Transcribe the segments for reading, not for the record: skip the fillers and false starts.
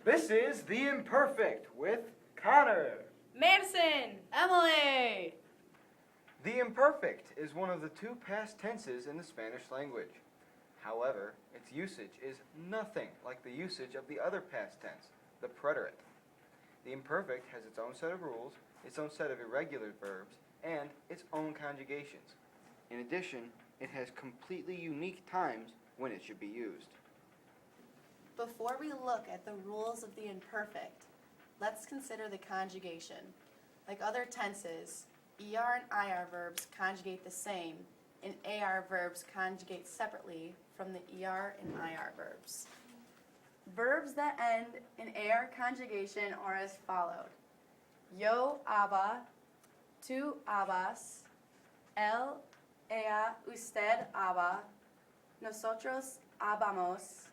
This is The Imperfect with Connor. Madison! Emily! The imperfect is one of the two past tenses in the Spanish language. However, its usage is nothing like the usage of the other past tense, the preterite. The imperfect has its own set of rules, its own set of irregular verbs, and its own conjugations. In addition, it has completely unique times when it should be used. Before we look at the rules of the imperfect, let's consider the conjugation. Like other tenses, ER and IR verbs conjugate the same, and AR verbs conjugate separately from the ER and IR verbs. Verbs that end in AR conjugation are as followed. Yo aba, tú abas, él, ella, usted aba, nosotros habamos,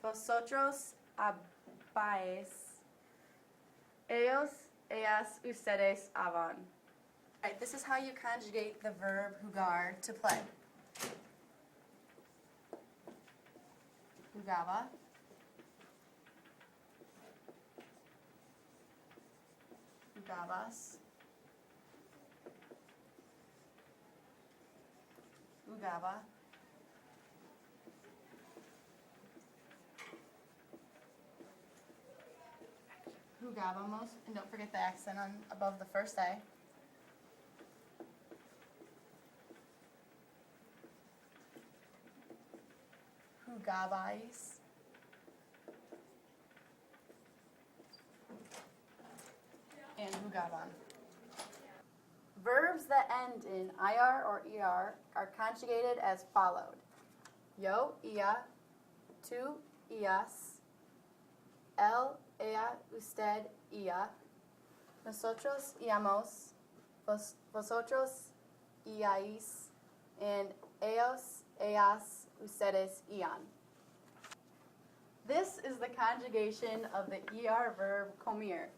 vosotros habáis, ellos, ellas, ustedes haban. Alright, this is how you conjugate the verb jugar, to play. Jugaba. Jugabas. Jugaba. Jugábamos, and don't forget the accent on above the first A. Jugabais. And jugaban. Verbs that end in IR or ER are conjugated as followed. Yo, ia, tú, ias, él, ella, usted, ella, nosotros íamos, vosotros íais, and ellos, ellas, ustedes iban. This is the conjugation of the ER verb comer.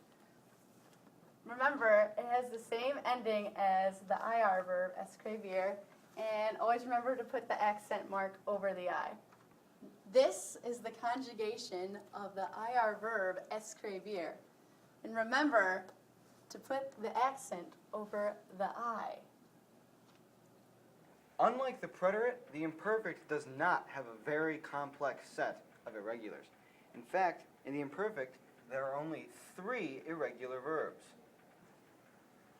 Remember, it has the same ending as the IR verb escribir, and always remember to put the accent mark over the I. This is the conjugation of the IR verb escribir. And remember to put the accent over the I. Unlike the preterite, the imperfect does not have a very complex set of irregulars. In fact, in the imperfect, there are only 3 irregular verbs.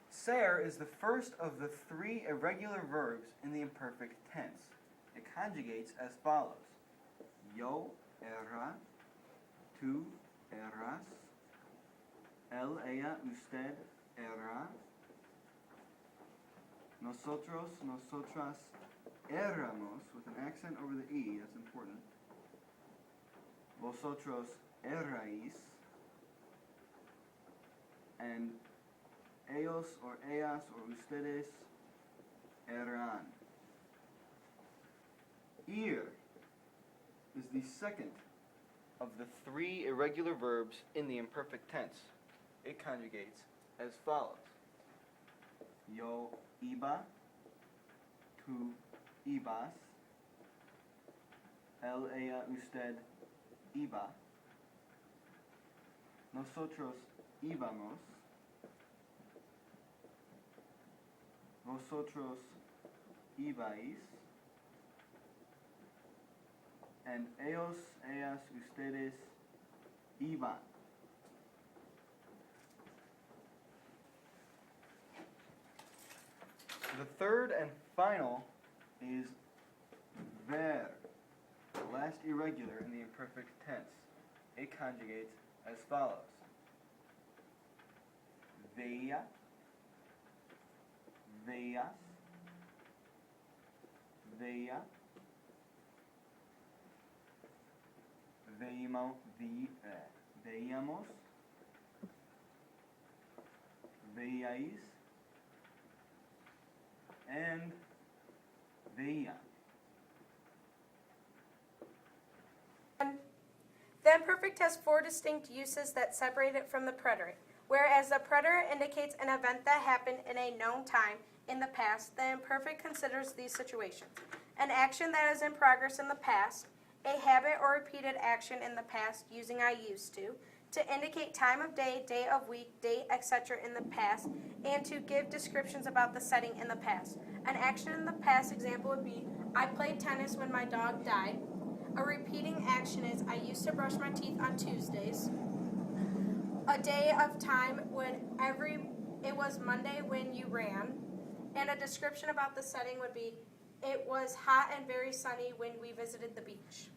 Ser is the first of the 3 irregular verbs in the imperfect tense. It conjugates as follows. Yo era, tú eras, él, ella, usted era, nosotros, nosotras éramos, with an accent over the E, that's important. Vosotros erais, and ellos or ellas or ustedes eran. Ir is the second of the 3 irregular verbs in the imperfect tense. It conjugates as follows. Yo iba, tú ibas, él, ella, usted iba, nosotros íbamos, vosotros ibais, and ellos, ellas, ustedes iban. The third and final is ver, the last irregular in the imperfect tense. It conjugates as follows. Veía, veías, veía, veíamos, veíais, and veían. The imperfect has 4 distinct uses that separate it from the preterite. Whereas the preterite indicates an event that happened in a known time in the past, the imperfect considers these situations. An action that is in progress in the past, A habit or repeated action in the past using I used to indicate time of day, day of week, date, etc. in the past, and to give descriptions about the setting in the past. An action in the past example would be, I played tennis when my dog died. A repeating action is, I used to brush my teeth on Tuesdays. A day of time would it was Monday when you ran. And a description about the setting would be, it was hot and very sunny when we visited the beach.